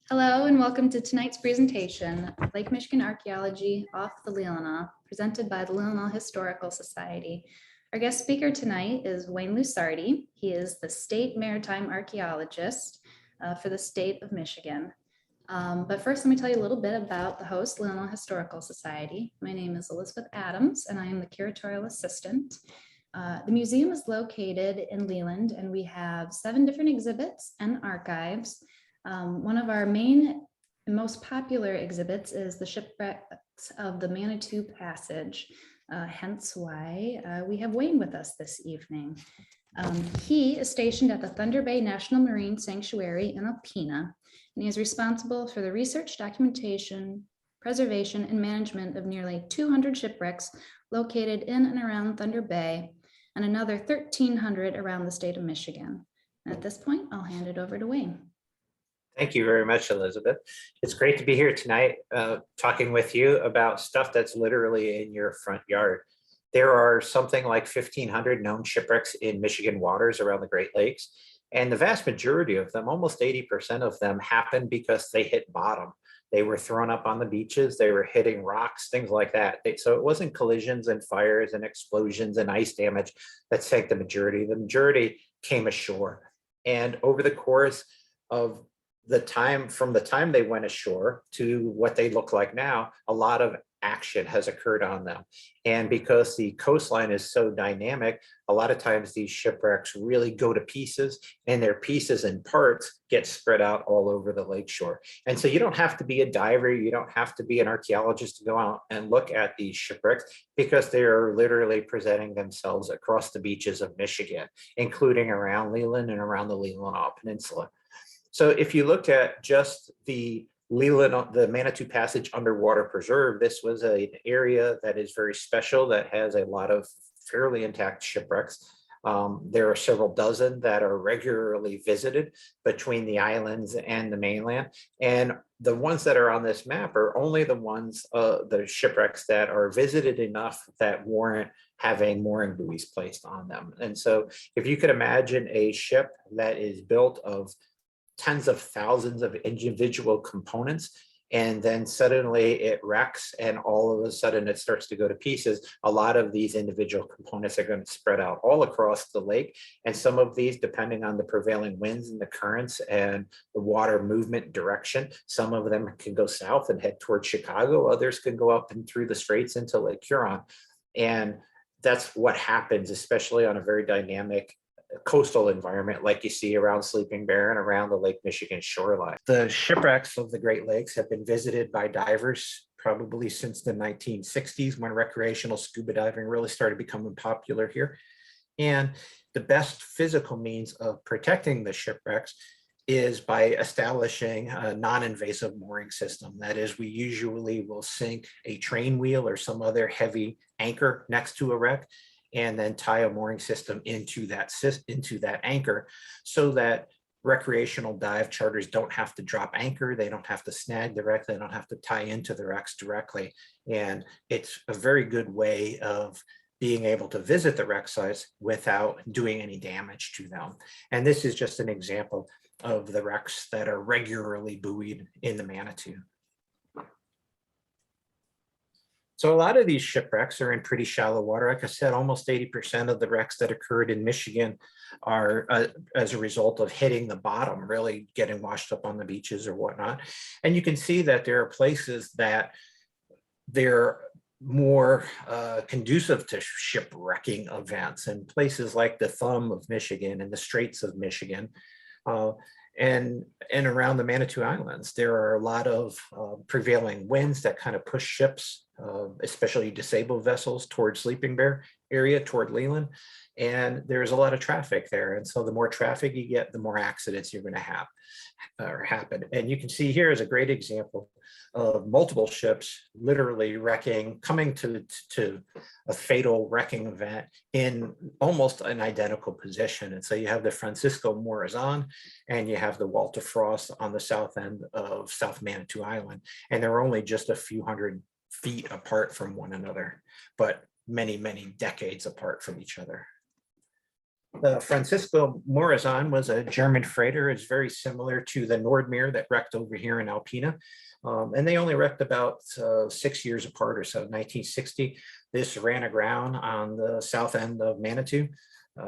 Hello and welcome to tonight's presentation, Lake Michigan Archaeology off the Leelanau, presented by the Leelanau Historical Society. Our guest speaker tonight is Wayne Lusardi. He is the State Maritime Archaeologist for the state of Michigan. But first, let me tell you a little bit about the host, Leelanau Historical Society. My name is Elizabeth Adams, and I am the curatorial assistant. The museum is located in Leland, and we have 7 different exhibits and archives. One of our main and most popular exhibits is the Shipwrecks of the Manitou Passage, hence why we have Wayne with us this evening. He is stationed at the Thunder Bay National Marine Sanctuary in Alpena, and he is responsible for the research, documentation, preservation, and management of nearly 200 shipwrecks located in and around Thunder Bay, and another 1,300 around the state of Michigan. And at this point, I'll hand it over to Wayne. Thank you very much, Elizabeth. It's great to be here tonight talking with you about stuff that's literally in your front yard. There are something like 1,500 known shipwrecks in Michigan waters around the Great Lakes, and the vast majority of them, almost 80% of them, happen because they hit bottom. They were thrown up on the beaches, they were hitting rocks, things like that. So it wasn't collisions and fires and explosions and ice damage that sank the majority. The majority came ashore. And over the course of from the time they went ashore to what they look like now, a lot of action has occurred on them. And because the coastline is so dynamic, a lot of times these shipwrecks really go to pieces, and their pieces and parts get spread out all over the lakeshore. And so you don't have to be a diver, you don't have to be an archaeologist to go out and look at these shipwrecks, because they are literally presenting themselves across the beaches of Michigan, including around Leland and around the Leelanau Peninsula. So if you looked at just the Manitou Passage Underwater Preserve, this was an area that is very special, that has a lot of fairly intact shipwrecks. There are several dozen that are regularly visited between the islands and the mainland. And the ones that are on this map are only the ones, the shipwrecks that are visited enough that warrant having mooring buoys placed on them. And so if you could imagine a ship that is built of tens of thousands of individual components, and then suddenly it wrecks and all of a sudden it starts to go to pieces, a lot of these individual components are going to spread out all across the lake. And some of these, depending on the prevailing winds and the currents and the water movement direction, some of them can go south and head towards Chicago, others can go up and through the straits into Lake Huron. And that's what happens, especially on a very dynamic coastal environment like you see around Sleeping Bear and around the Lake Michigan shoreline. The shipwrecks of the Great Lakes have been visited by divers probably since the 1960s, when recreational scuba diving really started becoming popular here. And the best physical means of protecting the shipwrecks is by establishing a non-invasive mooring system. That is, we usually will sink a train wheel or some other heavy anchor next to a wreck, and then tie a mooring system into that anchor, so that recreational dive charters don't have to drop anchor, they don't have to snag the wreck, they don't have to tie into the wrecks directly. And it's a very good way of being able to visit the wreck sites without doing any damage to them. And this is just an example of the wrecks that are regularly buoyed in the Manitou. So a lot of these shipwrecks are in pretty shallow water. Like I said, almost 80% of the wrecks that occurred in Michigan are as a result of hitting the bottom, really getting washed up on the beaches or whatnot. And you can see that there are places that they're more conducive to shipwrecking events, and places like the Thumb of Michigan and the Straits of Michigan. And around the Manitou Islands, there are a lot of prevailing winds that kind of push ships, especially disabled vessels, toward Sleeping Bear area, toward Leland. And there's a lot of traffic there. And so the more traffic you get, the more accidents you're going to have or happen. And you can see here is a great example of multiple ships literally wrecking, coming to a fatal wrecking event in almost an identical position. And so you have the Francisco Morizon and you have the Walter Frost on the south end of South Manitou Island. And they're only just a few hundred feet apart from one another, but many, many decades apart from each other. The Francisco Morizon was a German freighter. It's very similar to the Nordmeer that wrecked over here in Alpena. And they only wrecked about 6 years apart or so. 1960, this ran aground on the south end of Manitou,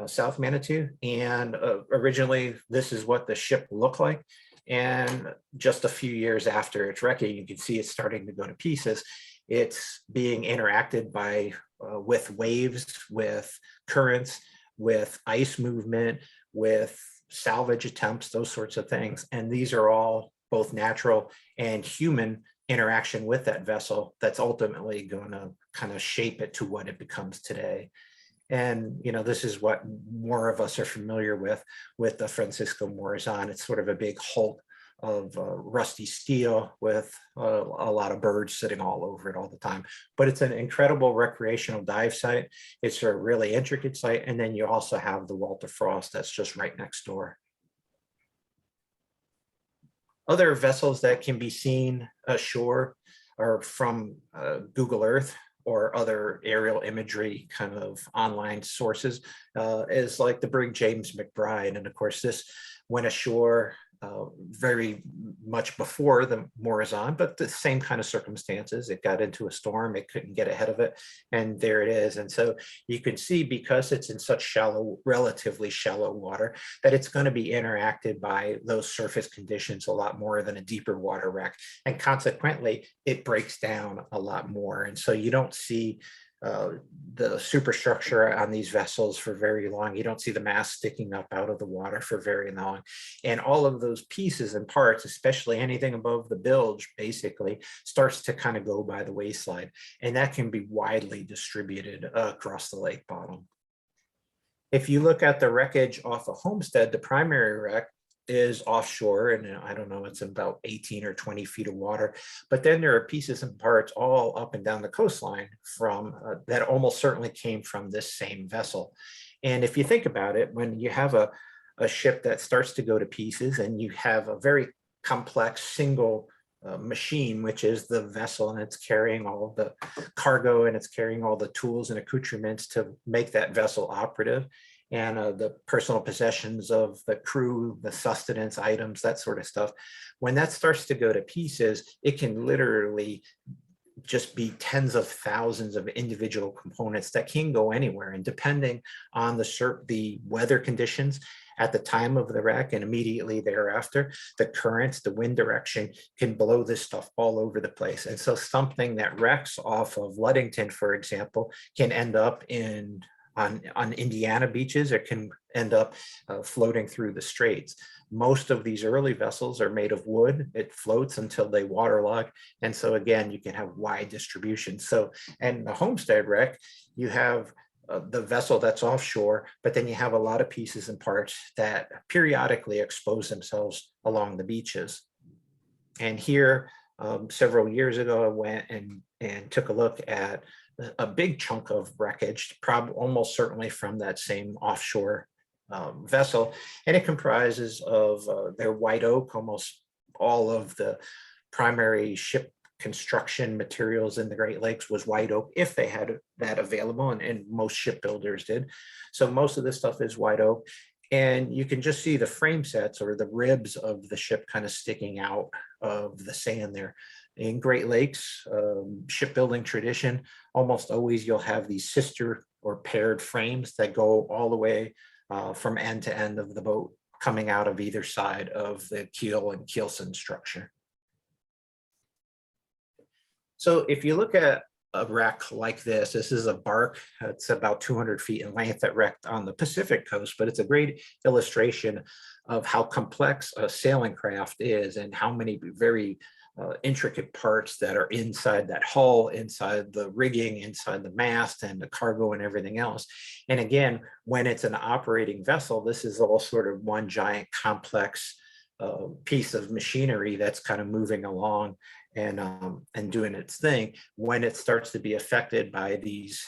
South Manitou. And originally, this is what the ship looked like. And just a few years after its wrecking, you can see it's starting to go to pieces. It's being interacted by with waves, with currents, with ice movement, with salvage attempts, those sorts of things. And these are all both natural and human interaction with that vessel that's ultimately going to kind of shape it to what it becomes today. And, you know, this is what more of us are familiar with the Francisco Morizon. It's sort of a big hulk of rusty steel with a lot of birds sitting all over it all the time. But it's an incredible recreational dive site. It's a really intricate site. And then you also have the Walter Frost that's just right next door. Other vessels that can be seen ashore are from Google Earth or other aerial imagery kind of online sources, is like the brig James McBride. And of course, this went ashore very much before the Morizon, but the same kind of circumstances. It got into a storm, it couldn't get ahead of it, and there it is. And so you can see, because it's in such shallow, relatively shallow water, that it's going to be interacted by those surface conditions a lot more than a deeper water wreck. And consequently, it breaks down a lot more. And so you don't see the superstructure on these vessels for very long. You don't see the mast sticking up out of the water for very long. And all of those pieces and parts, especially anything above the bilge, basically starts to kind of go by the wayside. And that can be widely distributed across the lake bottom. If you look at the wreckage off of Homestead, the primary wreck is offshore, and I don't know, it's about 18 or 20 feet of water. But then there are pieces and parts all up and down the coastline from that almost certainly came from this same vessel. And if you think about it, when you have a ship that starts to go to pieces and you have a very complex single machine, which is the vessel, and it's carrying all the cargo and it's carrying all the tools and accoutrements to make that vessel operative, and the personal possessions of the crew, the sustenance items, that sort of stuff. When that starts to go to pieces, it can literally just be tens of thousands of individual components that can go anywhere. And depending on the weather conditions at the time of the wreck and immediately thereafter, the currents, the wind direction can blow this stuff all over the place. And so something that wrecks off of Ludington, for example, can end up on Indiana beaches, or can end up floating through the straits. Most of these early vessels are made of wood. It floats until they waterlog. And so again, you can have wide distribution. So, and the Homestead wreck, you have the vessel that's offshore, but then you have a lot of pieces and parts that periodically expose themselves along the beaches. And here, several years ago, I went and took a look at a big chunk of wreckage, probably almost certainly from that same offshore vessel. And it comprises of their white oak. Almost all of the primary ship construction materials in the Great Lakes was white oak, if they had that available, and most shipbuilders did. So most of this stuff is white oak. And you can just see the frame sets or the ribs of the ship kind of sticking out of the sand there. In Great Lakes shipbuilding tradition, almost always you'll have these sister or paired frames that go all the way from end to end of the boat, coming out of either side of the keel and keelson structure. So if you look at a wreck like this is a bark. It's about 200 feet in length that wrecked on the Pacific coast, but it's a great illustration of how complex a sailing craft is and how many very intricate parts that are inside that hull, inside the rigging, inside the mast and the cargo and everything else. And again, when it's an operating vessel, this is all sort of one giant complex piece of machinery that's kind of moving along and doing its thing. When it starts to be affected by these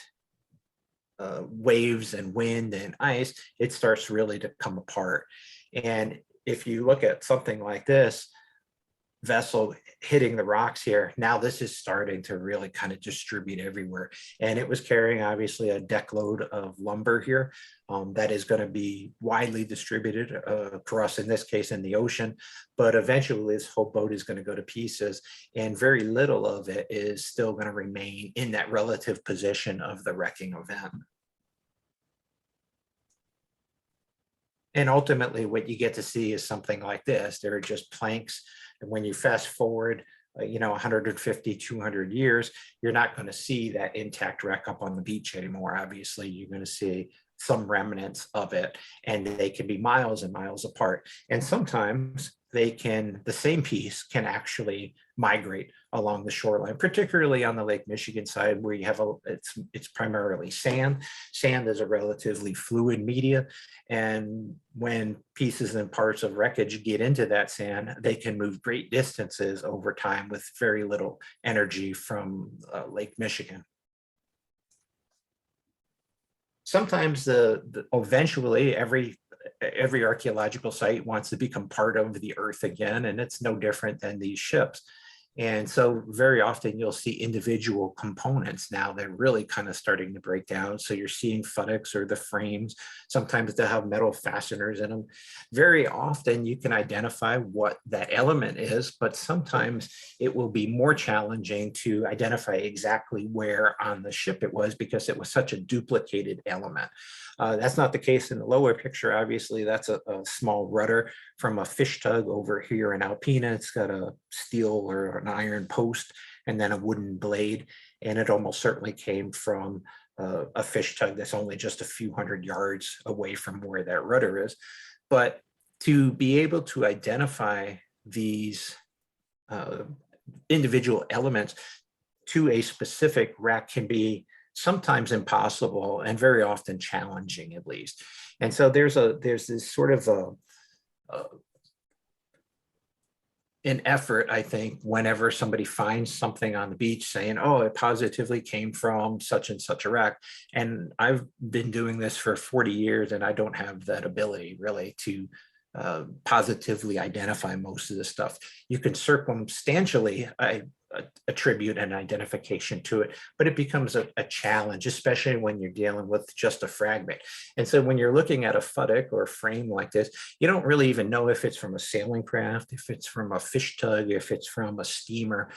waves and wind and ice, it starts really to come apart. And if you look at something like this, vessel hitting the rocks here. Now this is starting to really kind of distribute everywhere. And it was carrying obviously a deck load of lumber here that is going to be widely distributed across, in this case, in the ocean. But eventually this whole boat is going to go to pieces, and very little of it is still going to remain in that relative position of the wrecking event. And ultimately what you get to see is something like this. There are just planks. And when you fast forward, 150, 200 years, you're not going to see that intact wreck up on the beach anymore. Obviously, you're going to see some remnants of it, and they can be miles and miles apart. And sometimes the same piece can actually migrate along the shoreline, particularly on the Lake Michigan side, where you have it's primarily sand. Sand is a relatively fluid media, and when pieces and parts of wreckage get into that sand, they can move great distances over time with very little energy from Lake Michigan. Sometimes eventually every archaeological site wants to become part of the earth again, and it's no different than these ships. And so very often you'll see individual components now they're really kind of starting to break down. So you're seeing futtocks or the frames. Sometimes they'll have metal fasteners in them. Very often you can identify what that element is, but sometimes it will be more challenging to identify exactly where on the ship it was because it was such a duplicated element. That's not the case in the lower picture. Obviously, that's a small rudder from a fish tug over here in Alpena. It's got a steel or an iron post and then a wooden blade. And it almost certainly came from a fish tug that's only just a few hundred yards away from where that rudder is. But to be able to identify these individual elements to a specific wreck can be sometimes impossible and very often challenging, at least. And so there's this sort of an effort, I think, whenever somebody finds something on the beach saying, oh, it positively came from such and such a wreck. And I've been doing this for 40 years and I don't have that ability really to positively identify most of the stuff. You can circumstantially attribute an identification to it, but it becomes a challenge, especially when you're dealing with just a fragment. And so when you're looking at a futtock or a frame like this, you don't really even know if it's from a sailing craft, if it's from a fish tug, if it's from a steamer,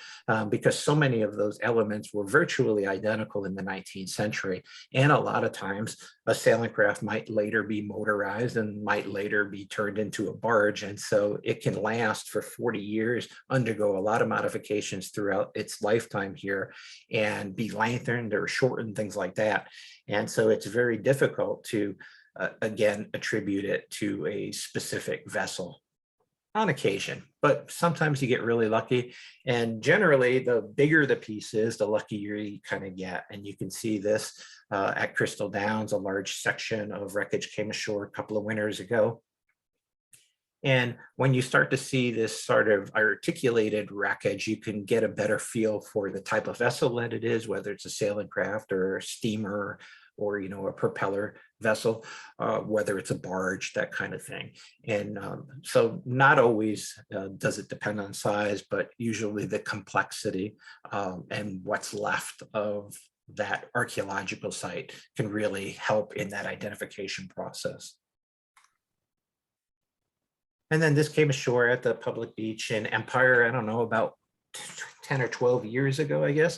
because so many of those elements were virtually identical in the 19th century. And a lot of times a sailing craft might later be motorized and might later be turned into a barge. And so it can last for 40 years, undergo a lot of modifications throughout its lifetime here and be lengthened or shortened, things like that. And so it's very difficult to, again, attribute it to a specific vessel on occasion, but sometimes you get really lucky. And generally, the bigger the piece is, the luckier you kind of get. And you can see this at Crystal Downs, a large section of wreckage came ashore a couple of winters ago. And when you start to see this sort of articulated wreckage, you can get a better feel for the type of vessel that it is, whether it's a sailing craft or a steamer or, a propeller vessel, whether it's a barge, that kind of thing. And so not always does it depend on size, but usually the complexity and what's left of that archaeological site can really help in that identification process. And then this came ashore at the public beach in Empire, I don't know, about 10 or 12 years ago, I guess.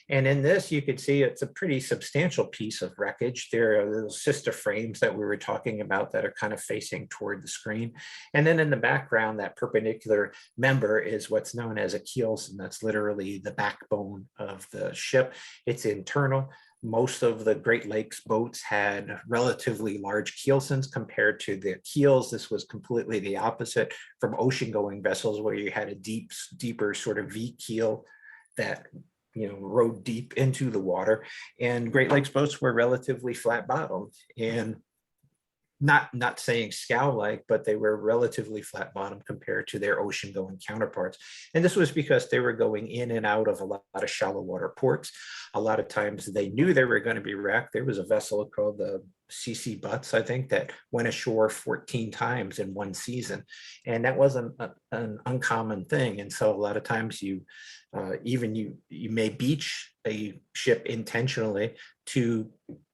And in this, you could see it's a pretty substantial piece of wreckage. There are little sister frames that we were talking about that are kind of facing toward the screen. And then in the background, that perpendicular member is what's known as a keelson. That's literally the backbone of the ship. It's internal. Most of the Great Lakes boats had relatively large keelsons compared to the keels. This was completely the opposite from ocean-going vessels where you had a deeper sort of V keel that rode deep into the water. And Great Lakes boats were relatively flat bottomed and not saying scow-like, but they were relatively flat bottomed compared to their ocean-going counterparts. And this was because they were going in and out of a lot of shallow water ports. A lot of times they knew they were going to be wrecked. There was a vessel called the CC Butts, I think, that went ashore 14 times in one season. And that wasn't an uncommon thing. And so a lot of times you may beach a ship intentionally to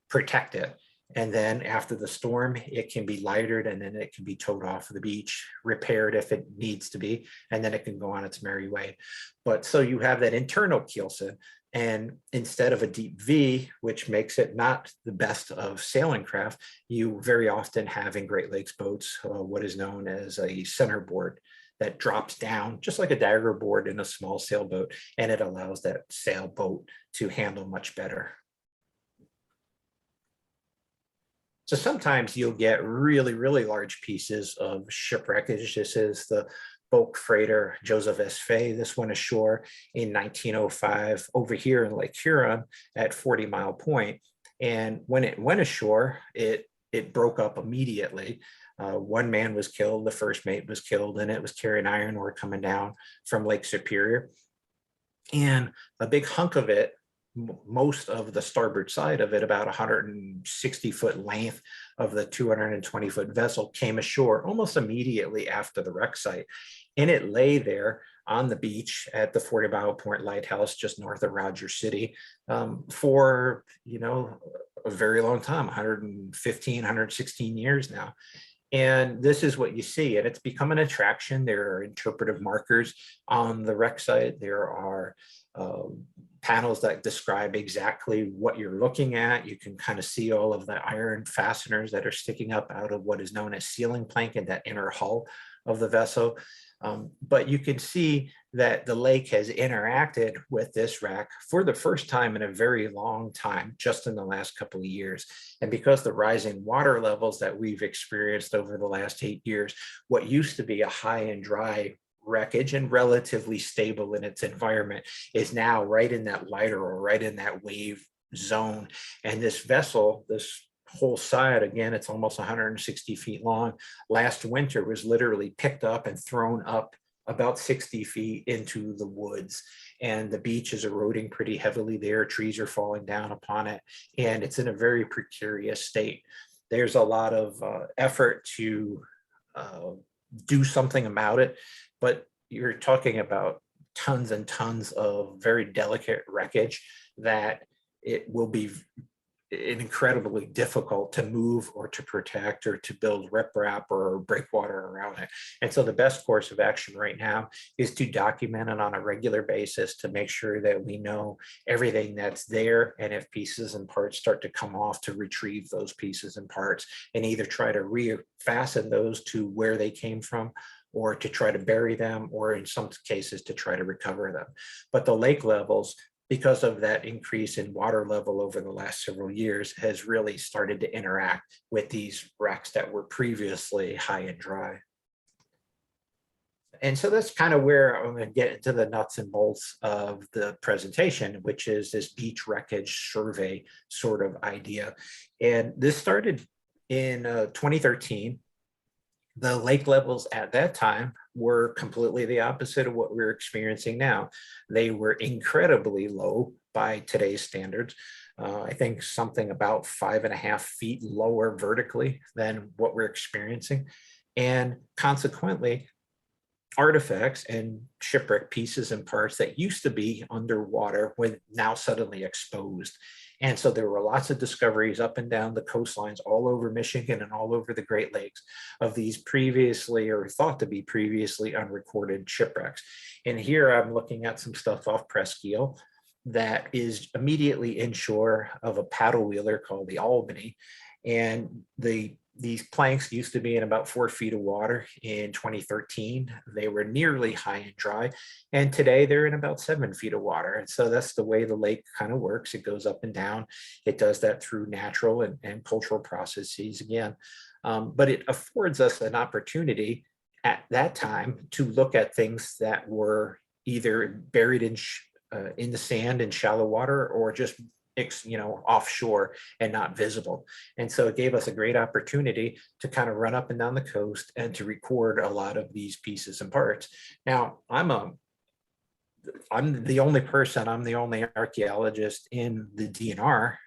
protect it. And then after the storm, it can be lightered and then it can be towed off the beach, repaired if it needs to be, and then it can go on its merry way. But so you have that internal keelson. And instead of a deep V, which makes it not the best of sailing craft, you very often have in Great Lakes boats what is known as a centerboard that drops down, just like a dagger board in a small sailboat, and it allows that sailboat to handle much better. So sometimes you'll get really, really large pieces of shipwreckage. This is the bulk freighter Joseph S. Fay. This went ashore in 1905 over here in Lake Huron at 40 Mile Point. And when it went ashore, it broke up immediately. One man was killed, the first mate was killed, and it was carrying iron ore coming down from Lake Superior. And a big hunk of it, most of the starboard side of it, about 160-foot length of the 220-foot vessel, came ashore almost immediately after the wreck site. And it lay there on the beach at the 40 Mile Point Lighthouse just north of Rogers City for, a very long time, 115, 116 years now. And this is what you see, and it's become an attraction. There are interpretive markers on the wreck site. There are panels that describe exactly what you're looking at. You can kind of see all of the iron fasteners that are sticking up out of what is known as ceiling plank in that inner hull of the vessel. But you can see that the lake has interacted with this wreck for the first time in a very long time, just in the last couple of years. And because the rising water levels that we've experienced over the last 8 years, what used to be a high and dry wreckage and relatively stable in its environment is now right in that lighter or right in that wave zone. And this vessel, this whole side, again, it's almost 160 feet long. Last winter was literally picked up and thrown up about 60 feet into the woods. And the beach is eroding pretty heavily there. Trees are falling down upon it. And it's in a very precarious state. There's a lot of effort to do something about it, but you're talking about tons and tons of very delicate wreckage that it will be incredibly difficult to move or to protect or to build riprap or breakwater around it. And so the best course of action right now is to document it on a regular basis to make sure that we know everything that's there, and if pieces and parts start to come off, to retrieve those pieces and parts and either try to refasten those to where they came from, or to try to bury them, or in some cases to try to recover them. But the lake levels, because of that increase in water level over the last several years, has really started to interact with these wrecks that were previously high and dry. And so that's kind of where I'm going to get into the nuts and bolts of the presentation, which is this beach wreckage survey sort of idea. And this started in 2013. The lake levels at that time were completely the opposite of what we're experiencing now. They were incredibly low by today's standards. I think something about 5.5 feet lower vertically than what we're experiencing. And consequently, artifacts and shipwreck pieces and parts that used to be underwater were now suddenly exposed. And so there were lots of discoveries up and down the coastlines all over Michigan and all over the Great Lakes of these previously, or thought to be previously, unrecorded shipwrecks. And here I'm looking at some stuff off Presqu'île that is immediately inshore of a paddle wheeler called the Albany. And these planks used to be in about 4 feet of water in 2013. They were nearly high and dry. And today they're in about 7 feet of water. And so that's the way the lake kind of works. It goes up and down. It does that through natural and cultural processes again. But it affords us an opportunity at that time to look at things that were either buried in the sand in shallow water, or just offshore and not visible. And so it gave us a great opportunity to kind of run up and down the coast and to record a lot of these pieces and parts. Now, I'm the only archaeologist in the DNR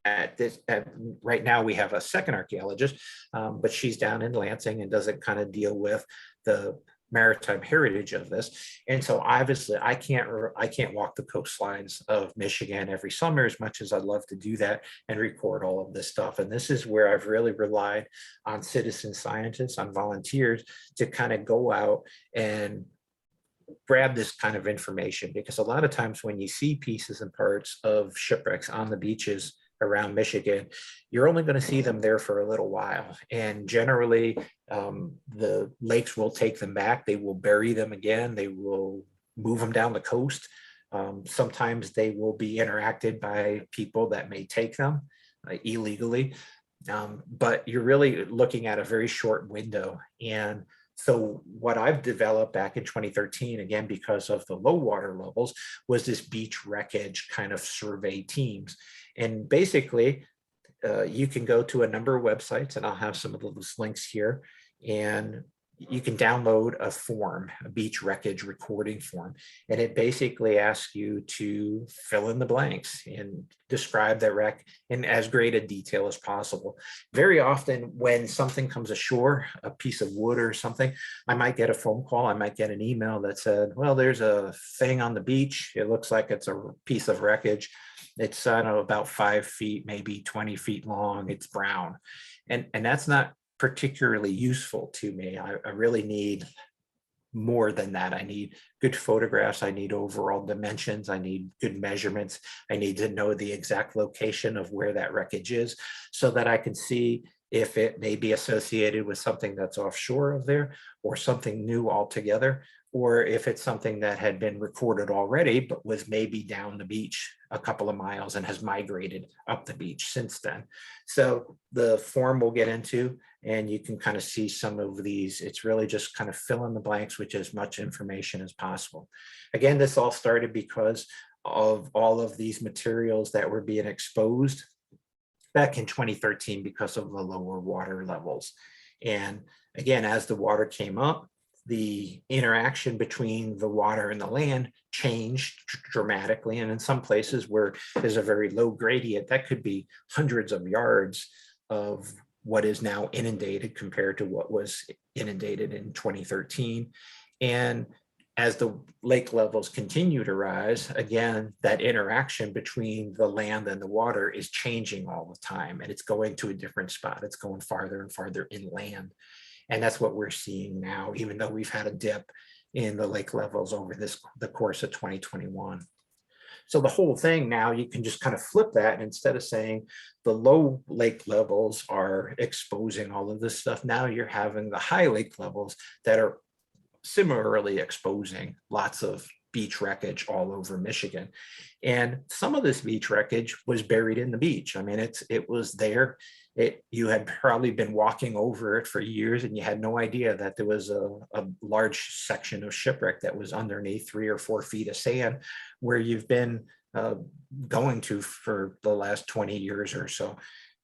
right now we have a second archaeologist, but she's down in Lansing and doesn't kind of deal with the maritime heritage of this. And so obviously I can't walk the coastlines of Michigan every summer as much as I'd love to do that and record all of this stuff. And this is where I've really relied on citizen scientists, on volunteers to kind of go out and grab this kind of information, because a lot of times when you see pieces and parts of shipwrecks on the beaches around Michigan, you're only going to see them there for a little while. And generally, the lakes will take them back. They will bury them again. They will move them down the coast. Sometimes they will be interacted by people that may take them illegally. But you're really looking at a very short window. And so what I've developed back in 2013, again, because of the low water levels, was this beach wreckage kind of survey teams. And basically, you can go to a number of websites, and I'll have some of those links here, and you can download a form, a beach wreckage recording form, and it basically asks you to fill in the blanks and describe that wreck in as great a detail as possible. Very often when something comes ashore, a piece of wood or something, I might get a phone call, I might get an email that said, well, there's a thing on the beach. It looks like it's a piece of wreckage. It's, I don't know, about 5 feet, maybe 20 feet long. It's brown. And that's not particularly useful to me. I really need more than that. I need good photographs. I need overall dimensions. I need good measurements. I need to know the exact location of where that wreckage is so that I can see if it may be associated with something that's offshore of there or something new altogether, or if it's something that had been recorded already, but was maybe down the beach a couple of miles and has migrated up the beach since then. So the form we'll get into, and you can kind of see some of these. It's really just kind of fill in the blanks with as much information as possible. Again, this all started because of all of these materials that were being exposed back in 2013 because of the lower water levels. And again, as the water came up, the interaction between the water and the land changed dramatically. And in some places where there's a very low gradient, that could be hundreds of yards of what is now inundated compared to what was inundated in 2013. And as the lake levels continue to rise, again, that interaction between the land and the water is changing all the time, and it's going to a different spot. It's going farther and farther inland. And that's what we're seeing now, even though we've had a dip in the lake levels over the course of 2021. So the whole thing now, you can just kind of flip that, and instead of saying the low lake levels are exposing all of this stuff, now you're having the high lake levels that are similarly exposing lots of beach wreckage all over Michigan. And some of this beach wreckage was buried in the beach. I mean, it was there. You had probably been walking over it for years and you had no idea that there was a large section of shipwreck that was underneath 3 or 4 feet of sand where you've been going to for the last 20 years or so.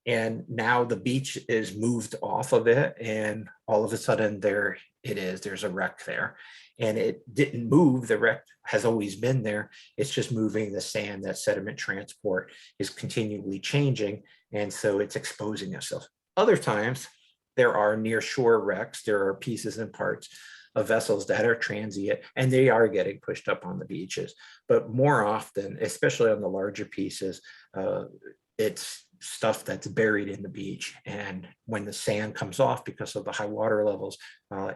And now the beach is moved off of it, and all of a sudden there it is, there's a wreck there. And it didn't move, the wreck has always been there. It's just moving the sand. That sediment transport is continually changing, and so it's exposing itself. Other times there are near shore wrecks, there are pieces and parts of vessels that are transient and they are getting pushed up on the beaches. But more often, especially on the larger pieces, it's stuff that's buried in the beach. And when the sand comes off because of the high water levels,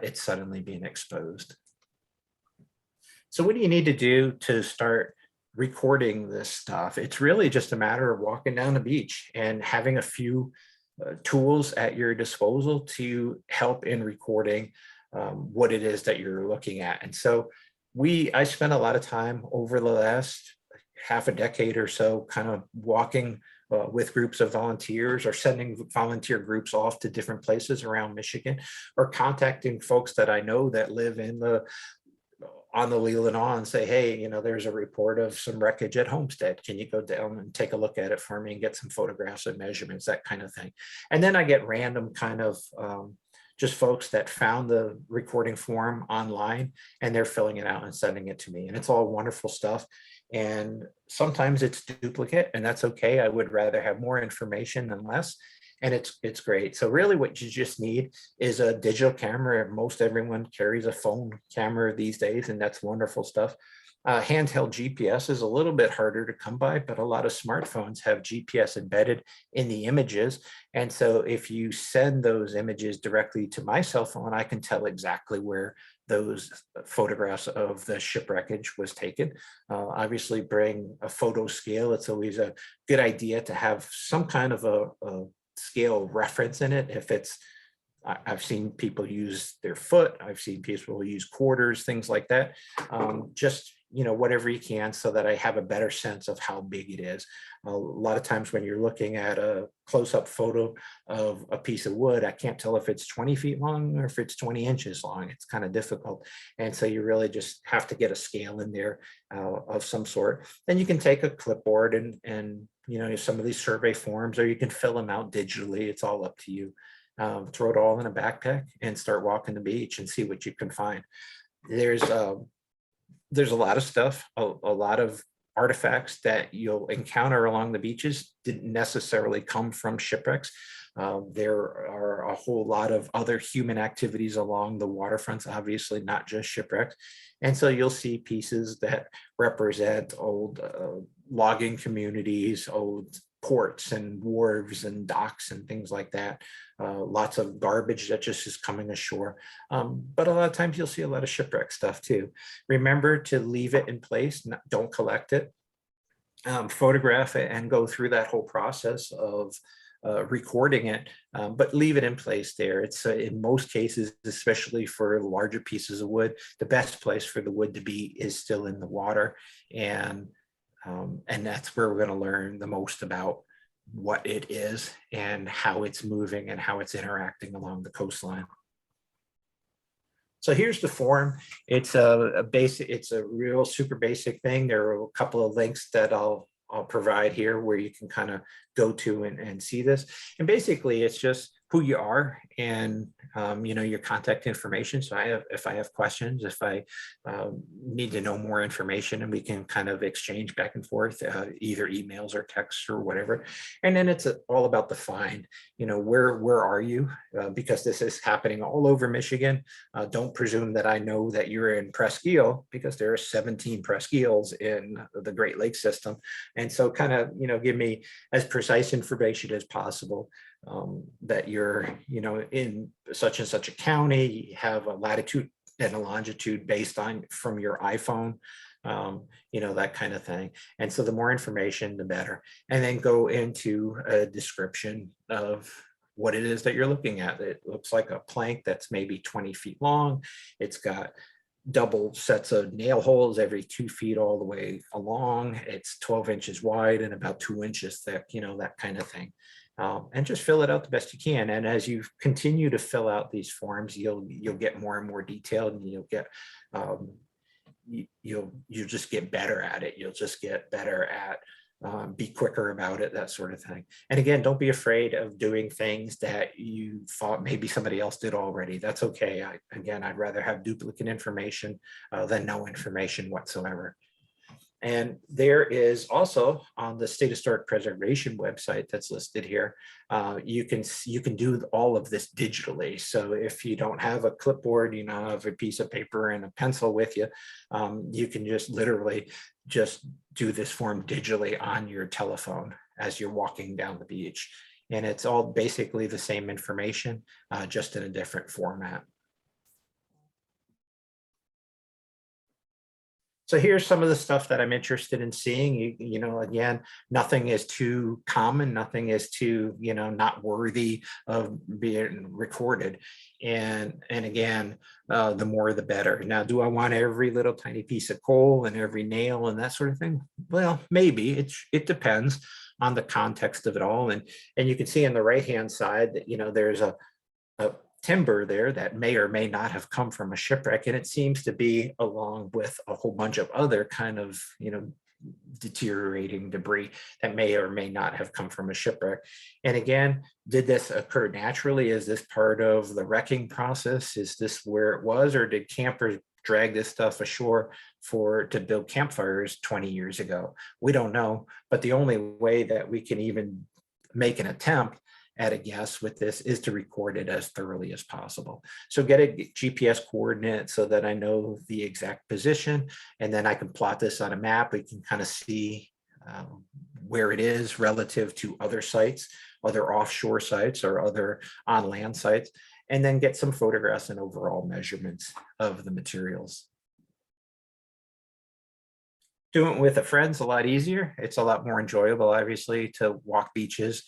it's suddenly being exposed. So what do you need to do to start recording this stuff? It's really just a matter of walking down the beach and having a few tools at your disposal to help in recording what it is that you're looking at. And so I spent a lot of time over the last half a decade or so kind of walking with groups of volunteers or sending volunteer groups off to different places around Michigan, or contacting folks that I know that live on the Leelanau and say, hey, you know, there's a report of some wreckage at Homestead. Can you go down and take a look at it for me and get some photographs and measurements, that kind of thing. And then I get random kind of just folks that found the recording form online and they're filling it out and sending it to me. And it's all wonderful stuff. And sometimes it's duplicate, and that's okay. I would rather have more information than less. And it's great. So really what you just need is a digital camera. Most everyone carries a phone camera these days, and that's wonderful stuff. Handheld GPS is a little bit harder to come by, but a lot of smartphones have GPS embedded in the images. And so if you send those images directly to my cell phone, I can tell exactly where those photographs of the shipwreckage was taken. Obviously bring a photo scale. It's always a good idea to have some kind of a scale reference in it. If it's, I've seen people use their foot, I've seen people use quarters, things like that. Just, whatever you can, so that I have a better sense of how big it is. A lot of times when you're looking at a close-up photo of a piece of wood, I can't tell if it's 20 feet long or if it's 20 inches long. It's kind of difficult. And so you really just have to get a scale in there of some sort. Then you can take a clipboard and some of these survey forms, or you can fill them out digitally. It's all up to you. Throw it all in a backpack and start walking the beach and see what you can find. There's a lot of stuff, a lot of artifacts that you'll encounter along the beaches didn't necessarily come from shipwrecks. There are a whole lot of other human activities along the waterfronts, obviously not just shipwrecks. And so you'll see pieces that represent old logging communities, old ports and wharves and docks and things like that. Lots of garbage that just is coming ashore. But a lot of times you'll see a lot of shipwreck stuff too. Remember to leave it in place, don't collect it. Photograph it and go through that whole process of recording it, but leave it in place there. It's in most cases, especially for larger pieces of wood, the best place for the wood to be is still in the water. And that's where we're going to learn the most about what it is and how it's moving and how it's interacting along the coastline. So here's the form. It's a basic, it's a real super basic thing. There are a couple of links that I'll provide here where you can kind of go to and see this. And basically it's just who you are and your contact information. So if I have questions, if I need to know more information, and we can kind of exchange back and forth, either emails or texts or whatever. And then it's all about the find. Where are you? Because this is happening all over Michigan. Don't presume that I know that you're in Presque Isle, because there are 17 Presque Isles in the Great Lakes system. And so kind of, give me as precise information as possible. That you're, in such and such a county, you have a latitude and a longitude based on from your iPhone, that kind of thing. And so the more information, the better. And then go into a description of what it is that you're looking at. It looks like a plank that's maybe 20 feet long. It's got double sets of nail holes every 2 feet all the way along. It's 12 inches wide and about 2 inches thick, that kind of thing. And just fill it out the best you can. And as you continue to fill out these forms, you'll get more and more detailed, and you'll get you'll just get better at it. You'll just get better at be quicker about it, that sort of thing. And again, don't be afraid of doing things that you thought maybe somebody else did already. That's okay. I'd rather have duplicate information than no information whatsoever. And there is also on the State Historic Preservation website that's listed here, you can do all of this digitally. So if you don't have a clipboard, have a piece of paper and a pencil with you, you can just literally just do this form digitally on your telephone as you're walking down the beach. And it's all basically the same information, just in a different format. So here's some of the stuff that I'm interested in seeing. Again, nothing is too common, nothing is too, not worthy of being recorded. And again, the more the better. Now, do I want every little tiny piece of coal and every nail and that sort of thing? Well, maybe. It depends on the context of it all. And you can see on the right-hand side that, there's a timber there that may or may not have come from a shipwreck, and it seems to be along with a whole bunch of other kind of deteriorating debris that may or may not have come from a shipwreck. And again, did this occur naturally? Is this part of the wrecking process? Is this where it was, or did campers drag this stuff ashore to build campfires 20 years ago? We don't know, but the only way that we can even make an attempt at a guess with this is to record it as thoroughly as possible. So get a GPS coordinate so that I know the exact position, and then I can plot this on a map. We can kind of see where it is relative to other sites, other offshore sites or other on land sites, and then get some photographs and overall measurements of the materials. Doing it with a friend's a lot easier. It's a lot more enjoyable, obviously, to walk beaches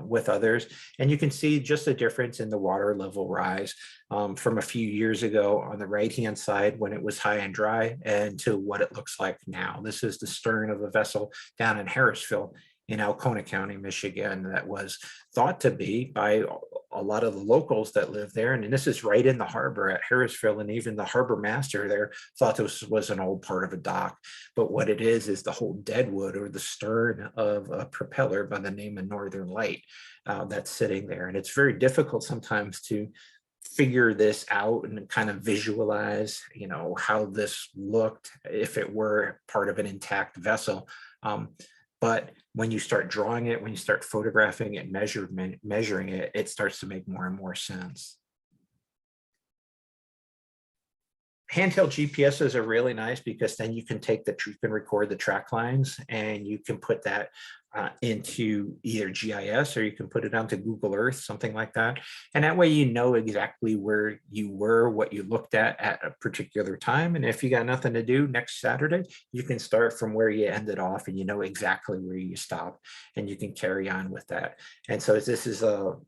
with others. And you can see just the difference in the water level rise from a few years ago on the right-hand side when it was high and dry, and to what it looks like now. This is the stern of a vessel down in Harrisville in Alpena County, Michigan, that was thought to be by a lot of the locals that live there. And this is right in the harbor at Harrisville, and even the harbor master there thought this was an old part of a dock. But what it is the whole deadwood, or the stern of a propeller by the name of Northern Light that's sitting there. And it's very difficult sometimes to figure this out and kind of visualize, how this looked if it were part of an intact vessel. But when you start drawing it, when you start photographing it, measuring it, it starts to make more and more sense. Handheld GPSs are really nice because then you can record the track lines, and you can put that into either GIS, or you can put it onto Google Earth, something like that. And that way you know exactly where you were, what you looked at a particular time. And if you got nothing to do next Saturday, you can start from where you ended off, and you know exactly where you stopped, and you can carry on with that. And so this is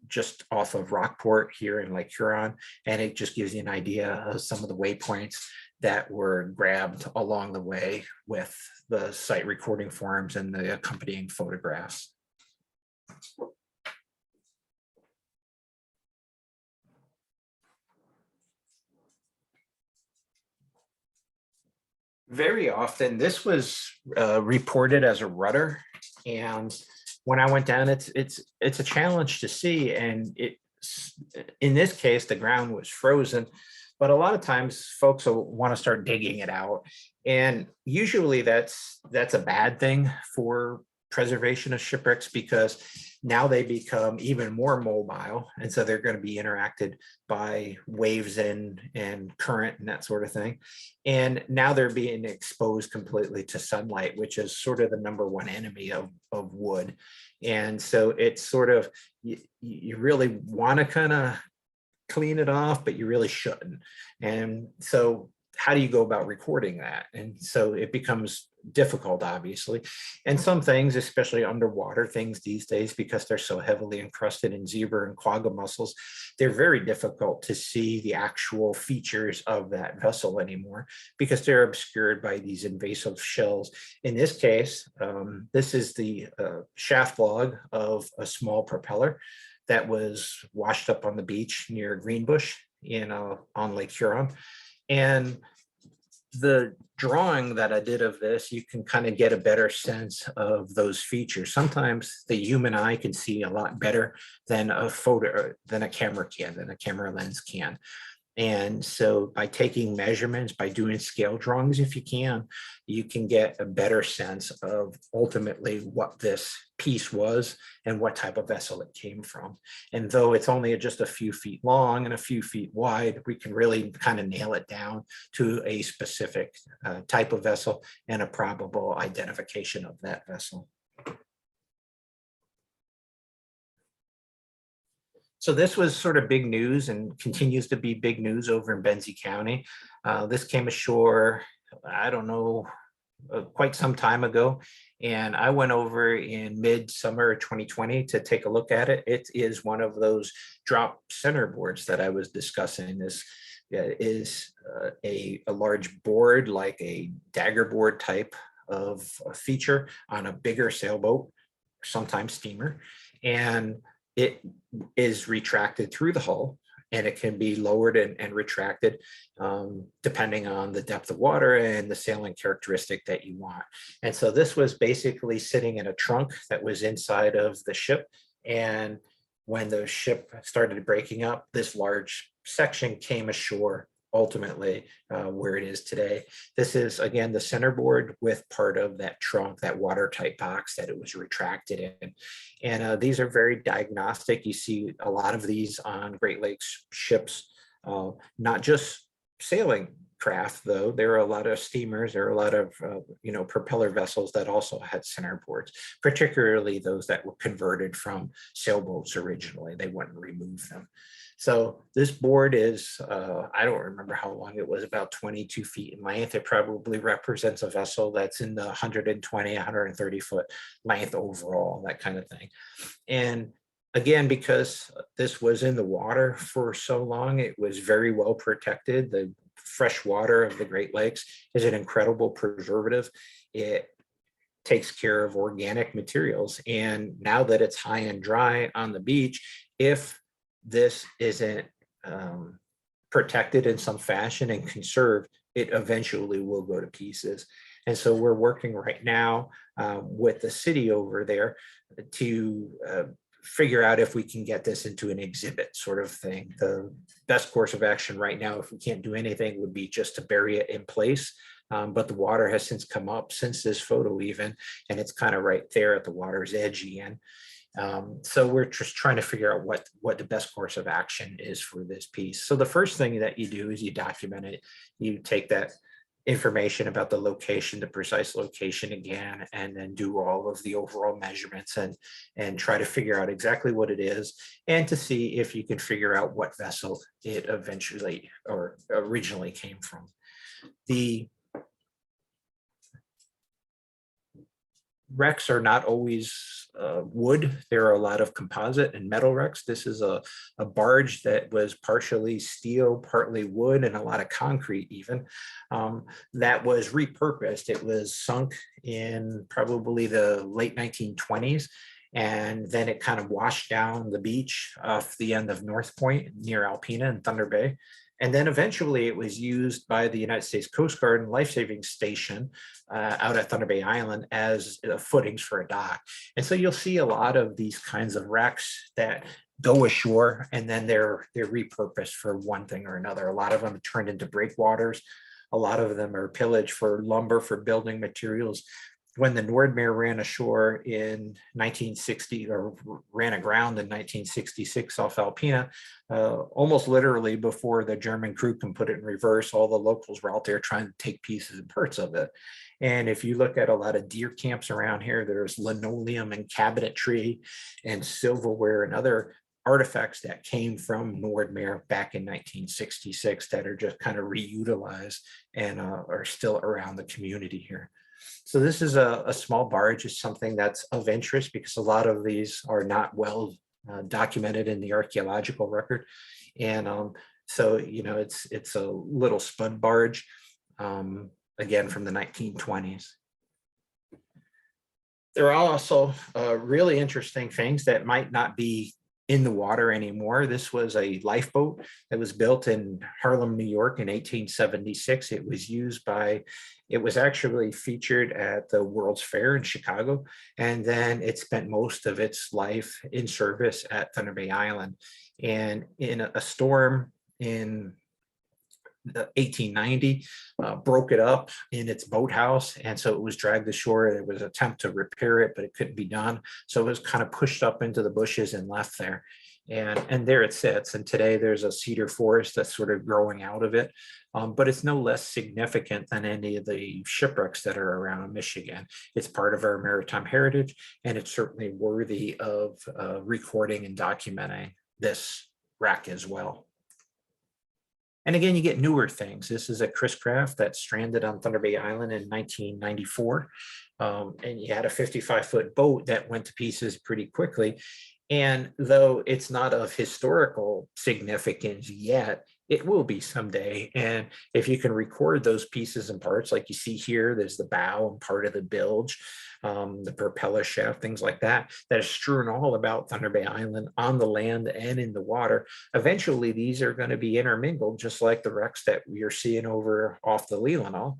just off of Rockport here in Lake Huron, and it just gives you an idea of some of the waypoints that were grabbed along the way with the site recording forms and the accompanying photographs. Very often this was reported as a rudder, and when I went down, it's a challenge to see, and in this case the ground was frozen. But a lot of times folks will want to start digging it out. And usually that's a bad thing for preservation of shipwrecks, because now they become even more mobile. And so they're going to be interacted by waves and current and that sort of thing. And now they're being exposed completely to sunlight, which is sort of the #1 enemy of wood. And so it's sort of, you really want to kind of clean it off, but you really shouldn't. And so how do you go about recording that? And so it becomes difficult, obviously. And some things, especially underwater things these days, because they're so heavily encrusted in zebra and quagga mussels, they're very difficult to see the actual features of that vessel anymore, because they're obscured by these invasive shells. In this case, this is the shaft log of a small propeller that was washed up on the beach near Greenbush on Lake Huron. And the drawing that I did of this, you can kind of get a better sense of those features. Sometimes the human eye can see a lot better than a camera lens can. And so by taking measurements, by doing scale drawings, if you can get a better sense of ultimately what this piece was and what type of vessel it came from. And though it's only just a few feet long and a few feet wide, we can really kind of nail it down to a specific type of vessel and a probable identification of that vessel. So this was sort of big news and continues to be big news over in Benzie County. This came ashore, I don't know, quite some time ago. And I went over in mid-summer 2020 to take a look at it. It is one of those drop center boards that I was discussing. This is a large board, like a dagger board type of feature on a bigger sailboat, sometimes steamer. And it is retracted through the hull, and it can be lowered and retracted depending on the depth of water and the sailing characteristic that you want. And so this was basically sitting in a trunk that was inside of the ship. And when the ship started breaking up, this large section came ashore ultimately where it is today. This is, again, the centerboard with part of that trunk, that watertight box that it was retracted in. And these are very diagnostic. You see a lot of these on Great Lakes ships, not just sailing craft, though. There are a lot of steamers, there are a lot of propeller vessels that also had centerboards, particularly those that were converted from sailboats originally. They wouldn't remove them. So this board is, I don't remember how long it was, about 22 feet in length. It probably represents a vessel that's in the 120, 130 foot length overall, that kind of thing. And again, because this was in the water for so long, it was very well protected. The fresh water of the Great Lakes is an incredible preservative. It takes care of organic materials. And now that it's high and dry on the beach, if this isn't protected in some fashion and conserved, it eventually will go to pieces. And so we're working right now with the city over there to figure out if we can get this into an exhibit sort of thing. The best course of action right now, if we can't do anything, would be just to bury it in place. But the water has since come up since this photo even, and it's kind of right there at the water's edge again. So we're just trying to figure out what the best course of action is for this piece. So the first thing that you do is you document it. You take that information about the location, the precise location again, and then do all of the overall measurements and try to figure out exactly what it is, and to see if you can figure out what vessel it eventually or originally came from. The wrecks are not always wood. There are a lot of composite and metal wrecks. This is a barge that was partially steel, partly wood, and a lot of concrete even, that was repurposed. It was sunk in probably the late 1920s. And then it kind of washed down the beach off the end of North Point near Alpena and Thunder Bay. And then eventually it was used by the United States Coast Guard and Life-Saving Station out at Thunder Bay Island as footings for a dock. And so you'll see a lot of these kinds of wrecks that go ashore and then they're repurposed for one thing or another. A lot of them are turned into breakwaters. A lot of them are pillaged for lumber, for building materials. When the Nordmeer ran ashore in 1960, or ran aground in 1966 off Alpena, almost literally before the German crew can put it in reverse, all the locals were out there trying to take pieces and parts of it. And if you look at a lot of deer camps around here, there's linoleum and cabinetry and silverware and other artifacts that came from Nordmeer back in 1966 that are just kind of reutilized and are still around the community here. So this is a small barge. It's something that's of interest because a lot of these are not well documented in the archaeological record. And so, it's a little spud barge, again, from the 1920s. There are also really interesting things that might not be in the water anymore. This was a lifeboat that was built in Harlem, New York in 1876. It was actually featured at the World's Fair in Chicago. And then it spent most of its life in service at Thunder Bay Island. And in a storm in 1890, broke it up in its boathouse, and so it was dragged ashore. There was an attempt to repair it, but it couldn't be done, so it was kind of pushed up into the bushes and left there, and there it sits. And today there's a cedar forest that's sort of growing out of it, but it's no less significant than any of the shipwrecks that are around Michigan. It's part of our maritime heritage, and it's certainly worthy of recording and documenting this wreck as well. And again, you get newer things. This is a Chris Craft that stranded on Thunder Bay Island in 1994. And you had a 55-foot boat that went to pieces pretty quickly. And though it's not of historical significance yet, it will be someday. And if you can record those pieces and parts, like you see here, there's the bow and part of the bilge, the propeller shaft, things like that, that are strewn all about Thunder Bay Island on the land and in the water. Eventually, these are going to be intermingled, just like the wrecks that you're seeing over off the Leelanau.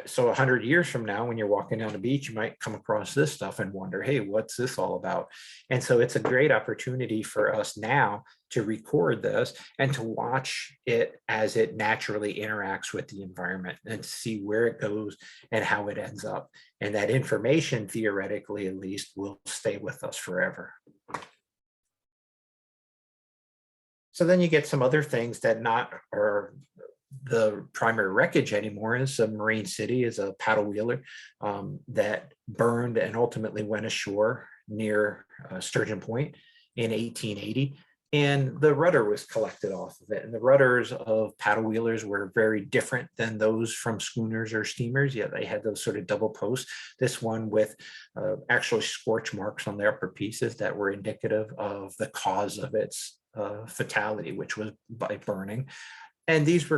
So 100 years from now, when you're walking down the beach, you might come across this stuff and wonder, hey, what's this all about? And so it's a great opportunity for us now to record this and to watch it as it naturally interacts with the environment and to see where it goes and how it ends up. And that information, theoretically, at least, will stay with us forever. So then you get some other things that not are the primary wreckage anymore. Is a marine city, is a paddlewheeler that burned and ultimately went ashore near Sturgeon Point in 1880. And the rudder was collected off of it. And the rudders of paddlewheelers were very different than those from schooners or steamers. Yeah, they had those sort of double posts. This one with actually scorch marks on the upper pieces that were indicative of the cause of its fatality, which was by burning. And this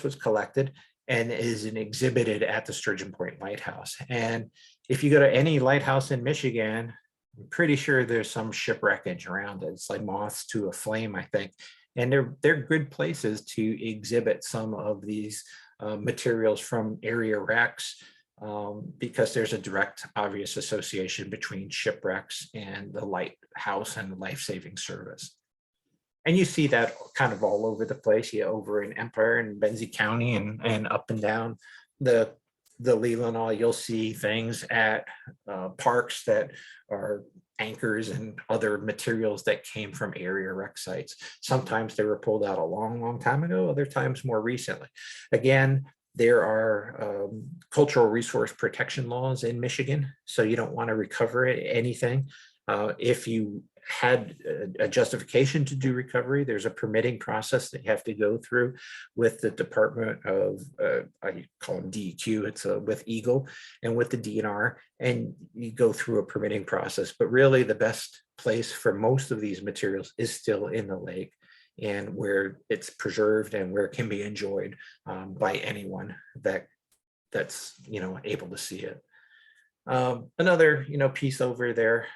was collected and is exhibited at the Sturgeon Point Lighthouse. And if you go to any lighthouse in Michigan, I'm pretty sure there's some shipwreckage around it. It's like moths to a flame, I think. And they're good places to exhibit some of these materials from area wrecks, because there's a direct, obvious association between shipwrecks and the lighthouse and the life-saving service. And you see that kind of all over the place. Yeah, over in Empire and Benzie County and up and down the Leelanau, you'll see things at parks that are anchors and other materials that came from area wreck sites. Sometimes they were pulled out a long, long time ago, other times more recently. Again, there are cultural resource protection laws in Michigan, so you don't want to recover anything. If you had a justification to do recovery, there's a permitting process that you have to go through with the Department of, I call them DEQ, it's with Eagle and with the DNR, and you go through a permitting process. But really the best place for most of these materials is still in the lake, and where it's preserved and where it can be enjoyed by anyone that's able to see it. Another piece over there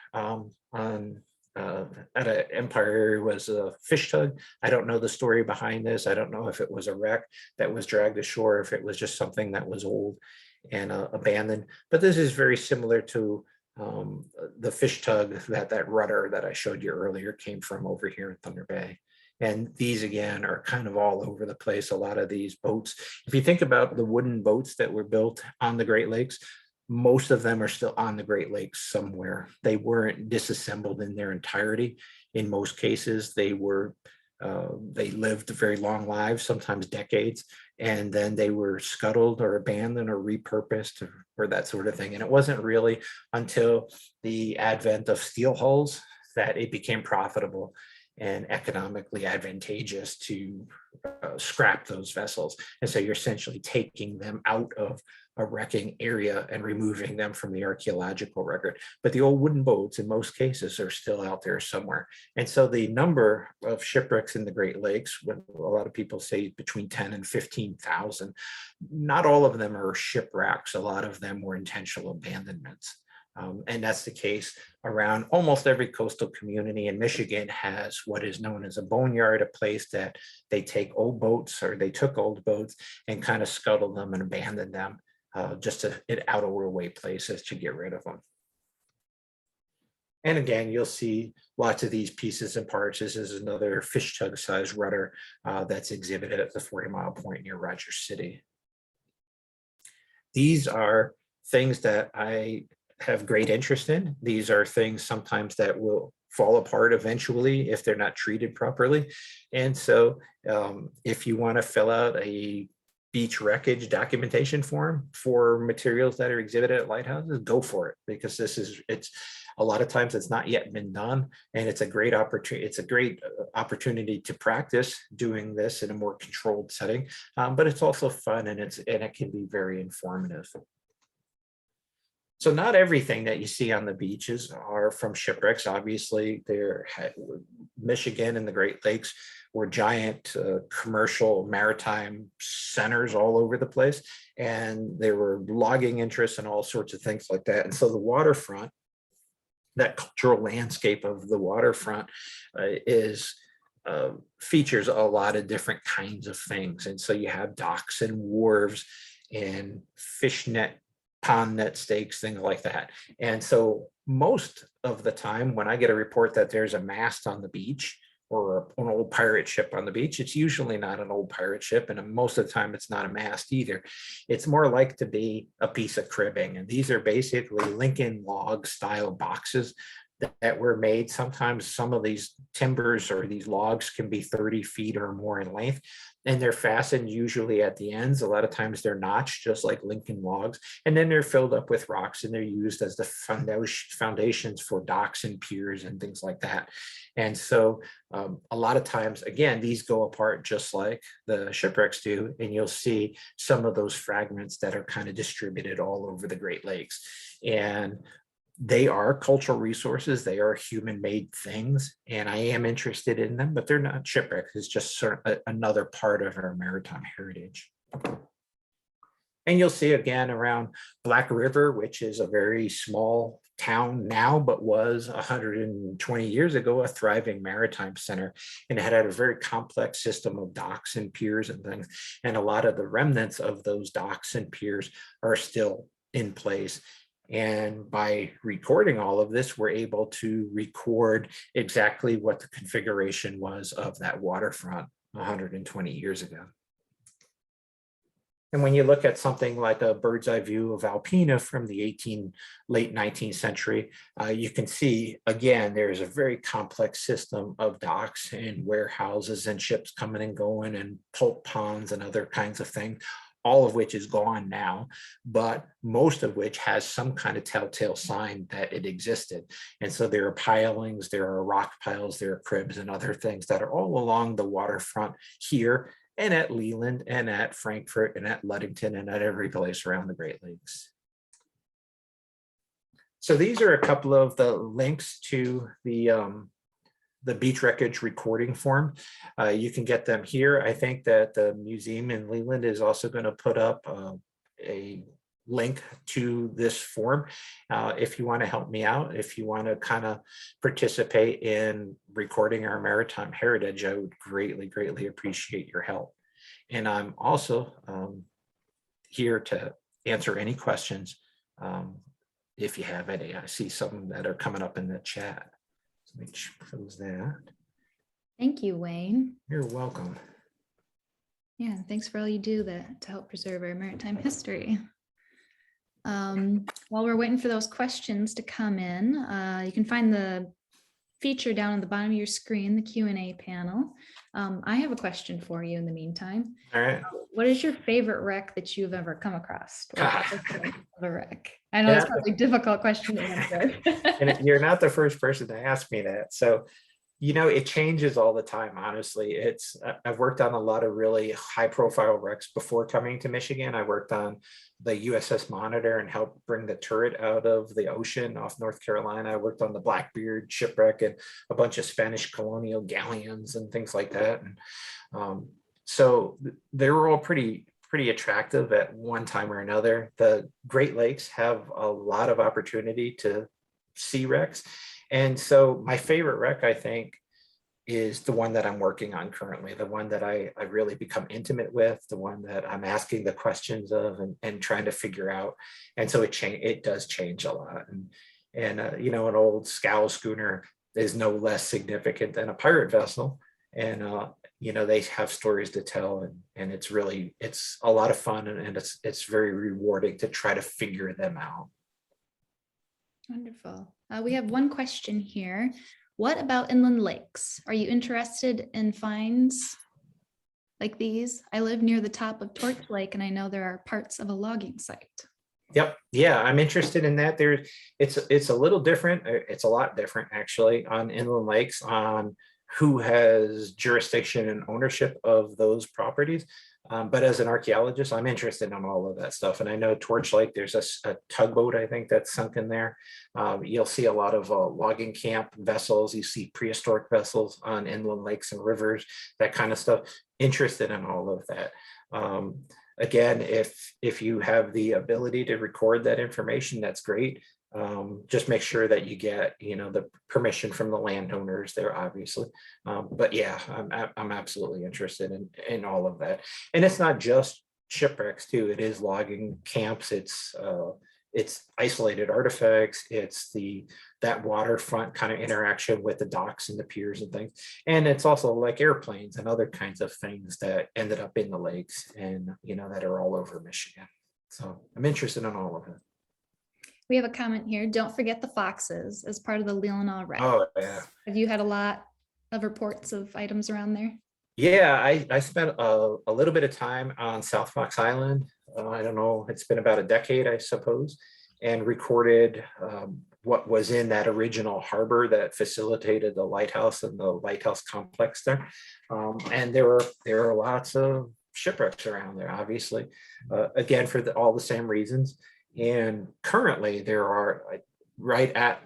at an Empire was a fish tug. I don't know the story behind this. I don't know if it was a wreck that was dragged ashore, if it was just something that was old and abandoned. But this is very similar to the fish tug that rudder that I showed you earlier came from over here in Thunder Bay. And these, again, are kind of all over the place. A lot of these boats, if you think about the wooden boats that were built on the Great Lakes, most of them are still on the Great Lakes somewhere. They weren't disassembled in their entirety. In most cases, they lived very long lives, sometimes decades, and then they were scuttled or abandoned or repurposed or that sort of thing. And it wasn't really until the advent of steel hulls that it became profitable and economically advantageous to scrap those vessels. And so you're essentially taking them out of a wrecking area and removing them from the archaeological record. But the old wooden boats in most cases are still out there somewhere. And so the number of shipwrecks in the Great Lakes, when a lot of people say between 10 and 15,000, not all of them are shipwrecks. A lot of them were intentional abandonments. And that's the case around almost every coastal community in Michigan has what is known as a boneyard, a place that they take old boats, or they took old boats and kind of scuttle them and abandon them just in out of the way places to get rid of them. And again, you'll see lots of these pieces and parts. This is another fish tug size rudder that's exhibited at the 40 Mile Point near Rogers City. These are things that I have great interest in. These are things sometimes that will fall apart eventually if they're not treated properly. And so if you want to fill out a beach wreckage documentation form for materials that are exhibited at lighthouses, go for it, because it's a lot of times it's not yet been done, and it's a great opportunity. It's a great opportunity to practice doing this in a more controlled setting, but it's also fun, and it can be very informative. So not everything that you see on the beaches are from shipwrecks. Obviously, Michigan and the Great Lakes were giant commercial maritime centers all over the place. And there were logging interests and all sorts of things like that. And so the waterfront, that cultural landscape of the waterfront is features a lot of different kinds of things. And so you have docks and wharves and fishnet, pond net stakes, things like that. And so most of the time when I get a report that there's a mast on the beach or an old pirate ship on the beach, it's usually not an old pirate ship. And most of the time it's not a mast either. It's more like to be a piece of cribbing. And these are basically Lincoln log style boxes that were made. Sometimes some of these timbers or these logs can be 30 feet or more in length, and they're fastened usually at the ends. A lot of times they're notched, just like Lincoln logs, and then they're filled up with rocks and they're used as the foundations for docks and piers and things like that. And so a lot of times, again, these go apart just like the shipwrecks do, and you'll see some of those fragments that are kind of distributed all over the Great Lakes. And they are cultural resources. They are human-made things, and I am interested in them, but they're not shipwrecks. It's just sort of another part of our maritime heritage. And you'll see again around Black River, which is a very small town now, but was 120 years ago a thriving maritime center, and it had a very complex system of docks and piers and things. And a lot of the remnants of those docks and piers are still in place. And by recording all of this, we're able to record exactly what the configuration was of that waterfront 120 years ago. And when you look at something like a bird's eye view of Alpena from the late 19th century, you can see, again, there's a very complex system of docks and warehouses and ships coming and going and pulp ponds and other kinds of things, all of which is gone now, but most of which has some kind of telltale sign that it existed. And so there are pilings, there are rock piles, there are cribs and other things that are all along the waterfront here and at Leland and at Frankfurt and at Ludington and at every place around the Great Lakes. So these are a couple of the links to the beach wreckage recording form. You can get them here. I think that the museum in Leland is also going to put up a link to this form. If you want to help me out, if you want to kind of participate in recording our maritime heritage, I would greatly, greatly appreciate your help. And I'm also here to answer any questions if you have any. I see some that are coming up in the chat. Let me close that. Thank you, Wayne. You're welcome. Yeah, thanks for all you do to help preserve our maritime history. While we're waiting for those questions to come in, you can find the feature down at the bottom of your screen, the Q&A panel. I have a question for you in the meantime. All right. What is your favorite wreck that you've ever come across? A wreck. I know it's probably a difficult question to answer. And you're not the first person to ask me that. So, you know, it changes all the time, honestly. I've worked on a lot of really high profile wrecks before coming to Michigan. I worked on the USS Monitor and helped bring the turret out of the ocean off North Carolina. I worked on the Blackbeard shipwreck and a bunch of Spanish colonial galleons and things like that. And so they were all pretty attractive at one time or another. The Great Lakes have a lot of opportunity to see wrecks. And so my favorite wreck, I think, is the one that I'm working on currently, the one that I really become intimate with, the one that I'm asking the questions of and trying to figure out. And so it does change a lot. And you know, an old scow schooner is no less significant than a pirate vessel. And you know, they have stories to tell, and it's a lot of fun, and it's very rewarding to try to figure them out. Wonderful. We have one question here. What about inland lakes? Are you interested in finds like these? I live near the top of Torch Lake, and I know there are parts of a logging site. Yep. Yeah, I'm interested in that. It's a little different. It's a lot different, actually, on inland lakes, on who has jurisdiction and ownership of those properties. But as an archaeologist, I'm interested in all of that stuff. And I know Torch Lake, there's a tugboat, I think, that's sunk in there. You'll see a lot of logging camp vessels. You see prehistoric vessels on inland lakes and rivers, that kind of stuff. Interested in all of that. Again, if you have the ability to record that information, that's great. Just make sure that you get, the permission from the landowners there, obviously. But yeah, I'm absolutely interested in all of that. And it's not just shipwrecks too. It is logging camps. It's isolated artifacts. It's that waterfront kind of interaction with the docks and the piers and things. And it's also like airplanes and other kinds of things that ended up in the lakes and, that are all over Michigan. So I'm interested in all of it. We have a comment here. Don't forget the foxes as part of the Leelanau wreck. Oh, yeah. Have you had a lot of reports of items around there? Yeah, I spent a little bit of time on South Fox Island. I don't know, it's been about a decade, I suppose, and recorded what was in that original harbor that facilitated the lighthouse and the lighthouse complex there. And there are lots of shipwrecks around there, obviously, again, for all the same reasons. And currently there are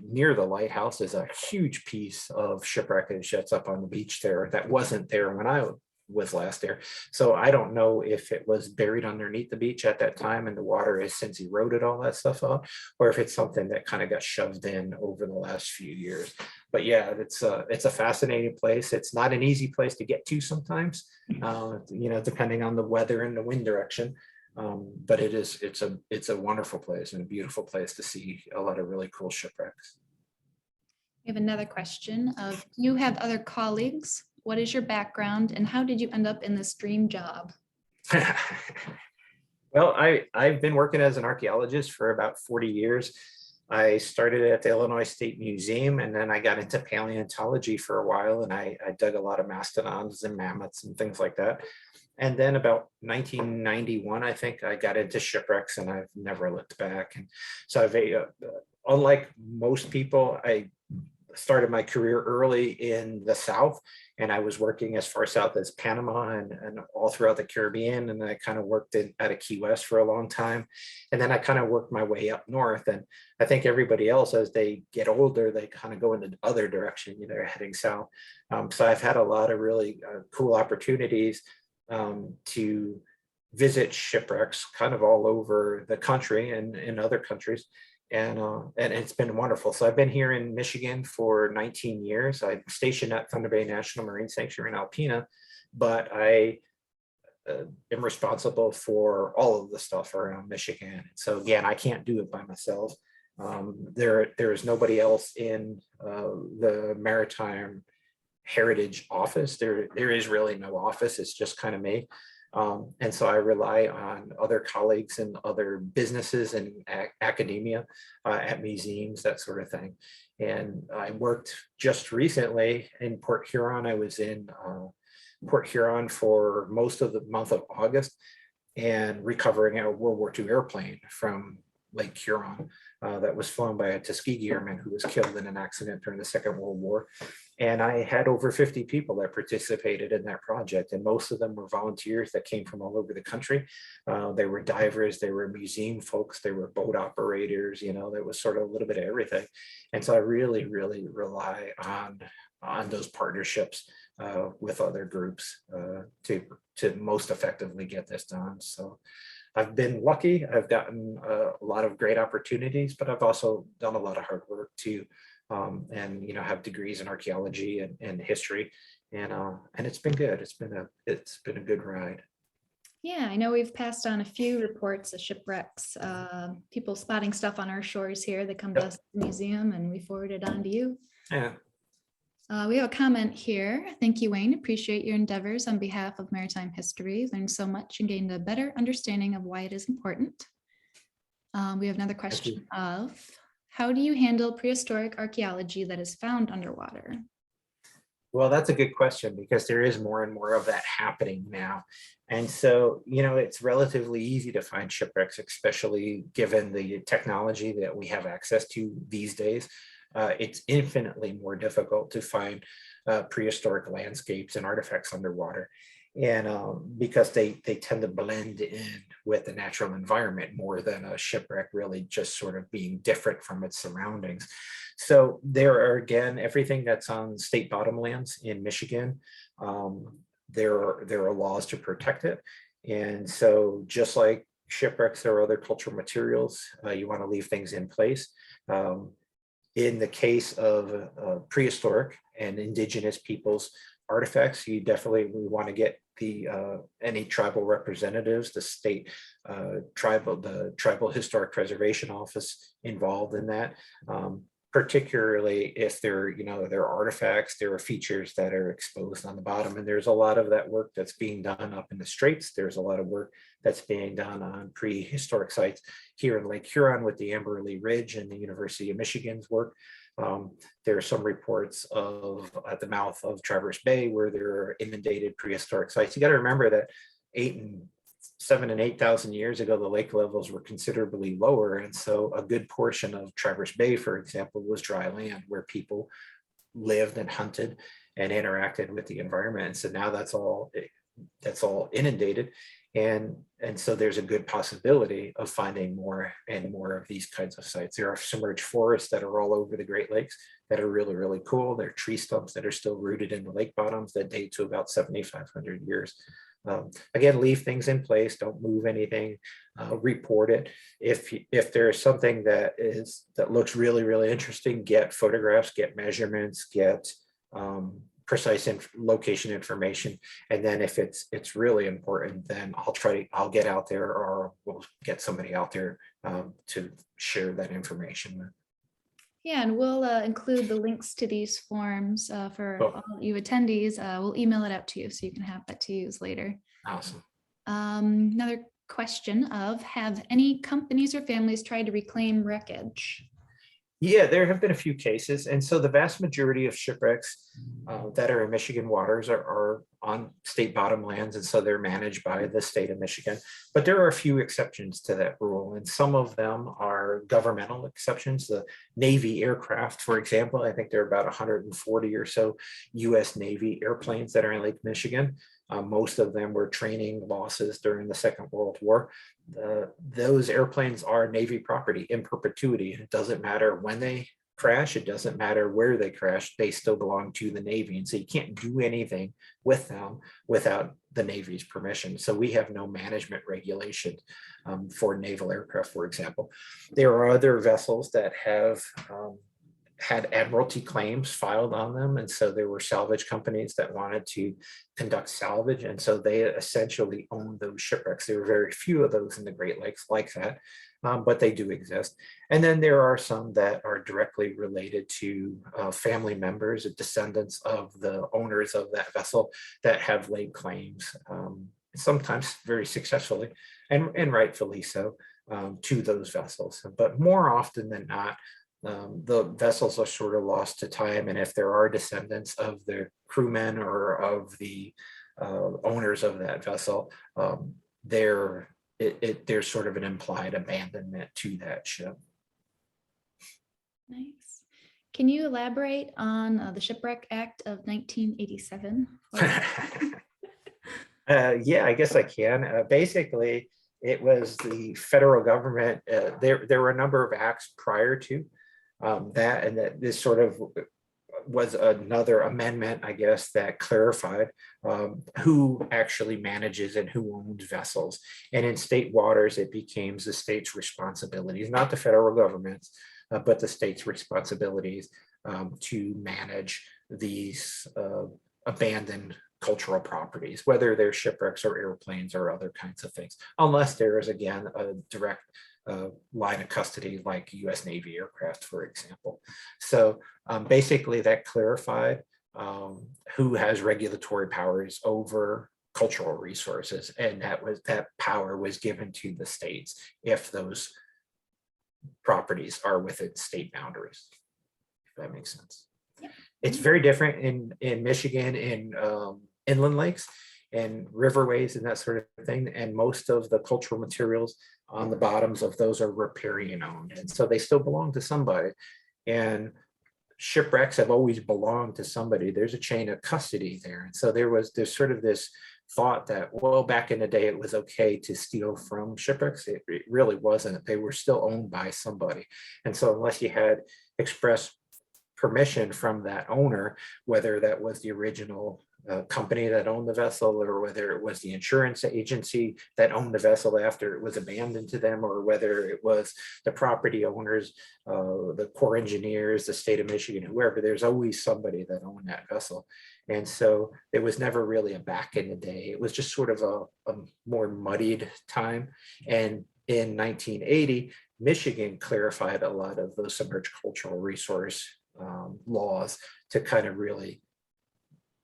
near the lighthouse is a huge piece of shipwreckage that's up on the beach there that wasn't there when I was last there. So I don't know if it was buried underneath the beach at that time and the water has since eroded all that stuff up, or if it's something that kind of got shoved in over the last few years. But yeah, it's a fascinating place. It's not an easy place to get to sometimes, depending on the weather and the wind direction. But it's a wonderful place and a beautiful place to see a lot of really cool shipwrecks. We have another question of, you have other colleagues. What is your background and how did you end up in this dream job? Well, I've been working as an archaeologist for about 40 years. I started at the Illinois State Museum and then I got into paleontology for a while and I dug a lot of mastodons and mammoths and things like that. And then about 1991, I think I got into shipwrecks and I've never looked back. And so unlike most people, I started my career early in the South and I was working as far south as Panama and all throughout the Caribbean. And I kind of worked out of Key West for a long time. And then I kind of worked my way up north. And I think everybody else, as they get older, they kind of go in the other direction, they're heading south. So I've had a lot of really cool opportunities to visit shipwrecks kind of all over the country and in other countries. And it's been wonderful. So I've been here in Michigan for 19 years. I'm stationed at Thunder Bay National Marine Sanctuary in Alpena, but I am responsible for all of the stuff around Michigan. So again, I can't do it by myself. There is nobody else in the Maritime Heritage office. There is really no office. It's just kind of me. And so I rely on other colleagues and other businesses and academia at museums, that sort of thing. And I worked just recently in Port Huron. I was in Port Huron for most of the month of August and recovering a World War II airplane from Lake Huron that was flown by a Tuskegee Airman who was killed in an accident during the Second World War. And I had over 50 people that participated in that project. And most of them were volunteers that came from all over the country. They were divers, they were museum folks, they were boat operators, there was sort of a little bit of everything. And so I really, really rely on those partnerships with other groups to most effectively get this done. So I've been lucky. I've gotten a lot of great opportunities, but I've also done a lot of hard work too. And have degrees in archaeology and history, and it's been good. It's been a good ride. Yeah, I know we've passed on a few reports of shipwrecks, people spotting stuff on our shores here. They come to us at the museum and we forward it on to you. Yeah. We have a comment here. Thank you, Wayne. Appreciate your endeavors on behalf of maritime history. Learned so much and gained a better understanding of why it is important. We have another question of, how do you handle prehistoric archaeology that is found underwater? Well, that's a good question because there is more and more of that happening now. And so, it's relatively easy to find shipwrecks, especially given the technology that we have access to these days. It's infinitely more difficult to find prehistoric landscapes and artifacts underwater. And because they tend to blend in with the natural environment more than a shipwreck really just sort of being different from its surroundings. So there are, again, everything that's on state bottomlands in Michigan, there are laws to protect it. And so just like shipwrecks or other cultural materials, you want to leave things in place. In the case of prehistoric and indigenous peoples artifacts, you definitely want to get the any tribal representatives, the state the tribal historic preservation office involved in that. Particularly if there are artifacts, there are features that are exposed on the bottom, and there's a lot of that work that's being done up in the Straits. There's a lot of work that's being done on prehistoric sites here in Lake Huron with the Amberley Ridge and the University of Michigan's work. There are some reports of at the mouth of Traverse Bay where there are inundated prehistoric sites. You got to remember that 7,000 and 8,000 years ago, the lake levels were considerably lower. And so a good portion of Traverse Bay, for example, was dry land where people lived and hunted and interacted with the environment. And so now that's all inundated. And so there's a good possibility of finding more and more of these kinds of sites. There are submerged forests that are all over the Great Lakes that are really, really cool. There are tree stumps that are still rooted in the lake bottoms that date to about 7,500 years. Again, leave things in place, don't move anything, report it. If there's something that looks really, really interesting, get photographs, get measurements, get precise location information. And then if it's really important, then I'll get out there, or we'll get somebody out there to share that information with. Yeah, and we'll include the links to these forms for all you attendees. We'll email it out to you so you can have that to use later. Awesome. Another question have any companies or families tried to reclaim wreckage? Yeah, there have been a few cases. And so the vast majority of shipwrecks that are in Michigan waters are on state bottomlands. And so they're managed by the state of Michigan. But there are a few exceptions to that rule. And some of them are governmental exceptions. The Navy aircraft, for example, I think there are about 140 or so US Navy airplanes that are in Lake Michigan. Most of them were training losses during the Second World War. Those airplanes are Navy property in perpetuity. It doesn't matter when they crash. It doesn't matter where they crash. They still belong to the Navy. And so you can't do anything with them without the Navy's permission. So we have no management regulations for naval aircraft, for example. There are other vessels that have had admiralty claims filed on them. And so there were salvage companies that wanted to conduct salvage. And so they essentially own those shipwrecks. There are very few of those in the Great Lakes like that, but they do exist. And then there are some that are directly related to family members, descendants of the owners of that vessel that have laid claims, sometimes very successfully and rightfully so, to those vessels. But more often than not, the vessels are sort of lost to time. And if there are descendants of the crewmen or of the owners of that vessel, there's sort of an implied abandonment to that ship. Nice. Can you elaborate on the Shipwreck Act of 1987? Yeah, I guess I can. Basically, it was the federal government. There were a number of acts prior to that, and that this sort of was another amendment, I guess, that clarified who actually manages and who owns vessels. And in state waters, it became the state's responsibilities, not the federal government's, but the state's responsibilities to manage these abandoned cultural properties, whether they're shipwrecks or airplanes or other kinds of things, unless there is, again, a direct line of custody like US Navy aircraft, for example. So basically that clarified who has regulatory powers over cultural resources, and that power was given to the states if those properties are within state boundaries, if that makes sense. Yeah. It's very different in Michigan, in inland lakes and riverways and that sort of thing. And most of the cultural materials on the bottoms of those are riparian owned. And so they still belong to somebody. And shipwrecks have always belonged to somebody. There's a chain of custody there. And so there's sort of this thought that, well, back in the day, it was okay to steal from shipwrecks. It really wasn't. They were still owned by somebody. And so unless you had express permission from that owner, whether that was the original company that owned the vessel, or whether it was the insurance agency that owned the vessel after it was abandoned to them, or whether it was the property owners, the Corps engineers, the state of Michigan, whoever, there's always somebody that owned that vessel. And so it was never really a back in the day. It was just sort of a more muddied time. And in 1980, Michigan clarified a lot of those submerged cultural resource laws to kind of really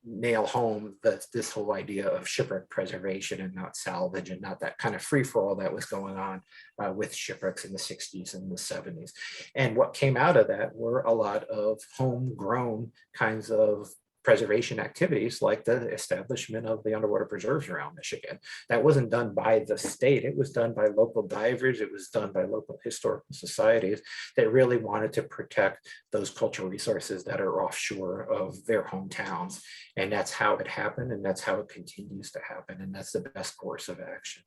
nail home this whole idea of shipwreck preservation and not salvage, and not that kind of free-for-all that was going on with shipwrecks in the 60s and the 70s. And what came out of that were a lot of homegrown kinds of preservation activities, like the establishment of the underwater preserves around Michigan. That wasn't done by the state. It was done by local divers. It was done by local historical societies that really wanted to protect those cultural resources that are offshore of their hometowns. And that's how it happened, and that's how it continues to happen. And that's the best course of action.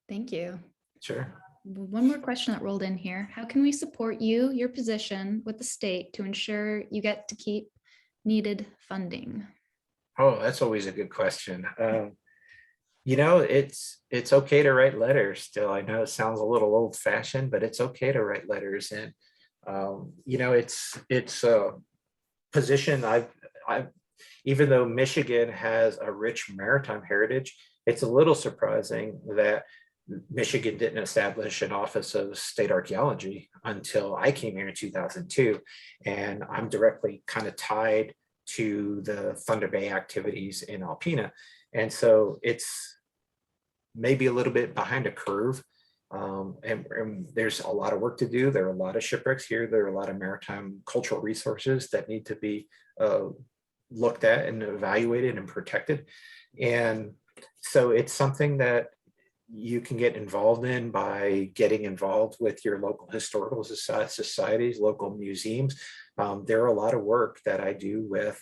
Thank you. Sure. One more question that rolled in here. How can we support you, your position with the state, to ensure you get to keep needed funding? Oh, that's always a good question. You know, it's okay to write letters still. I know it sounds a little old fashioned, but it's okay to write letters. And you know, it's a position I've even though Michigan has a rich maritime heritage, it's a little surprising that Michigan didn't establish an office of state archaeology until I came here in 2002. And I'm directly kind of tied to the Thunder Bay activities in Alpena. And so it's maybe a little bit behind a curve. And there's a lot of work to do. There are a lot of shipwrecks here. There are a lot of maritime cultural resources that need to be looked at and evaluated and protected. And so it's something that you can get involved in by getting involved with your local historical societies, local museums. There are a lot of work that I do with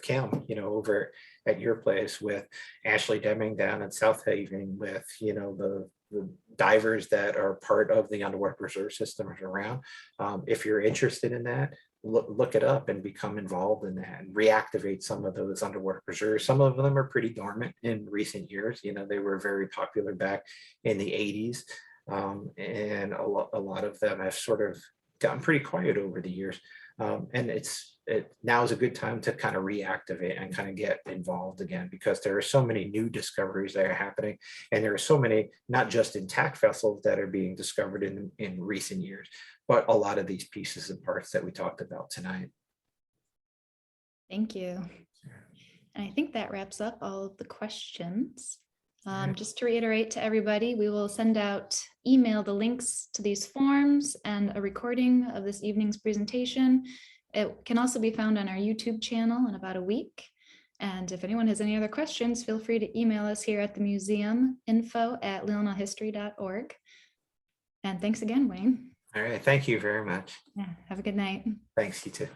Kim, you know, over at your place, with Ashley Deming down in South Haven, with, you know, the divers that are part of the underwater preserve systems around. If you're interested in that, look it up and become involved in that and reactivate some of those underwater preserves. Some of them are pretty dormant in recent years. You know, they were very popular back in the 80s. And a lot of them have sort of gotten pretty quiet over the years. And now is a good time to kind of reactivate and kind of get involved again, because there are so many new discoveries that are happening. And there are so many, not just intact vessels that are being discovered in recent years, but a lot of these pieces and parts that we talked about tonight. Thank you. And I think that wraps up all of the questions. Just to reiterate to everybody, we will send out the links to these forms and a recording of this evening's presentation. It can also be found on our YouTube channel in about a week. And if anyone has any other questions, feel free to email us here at the museum, info@leelanauhistory.org. And thanks again, Wayne. All right, thank you very much. Yeah, have a good night. Thanks, you too.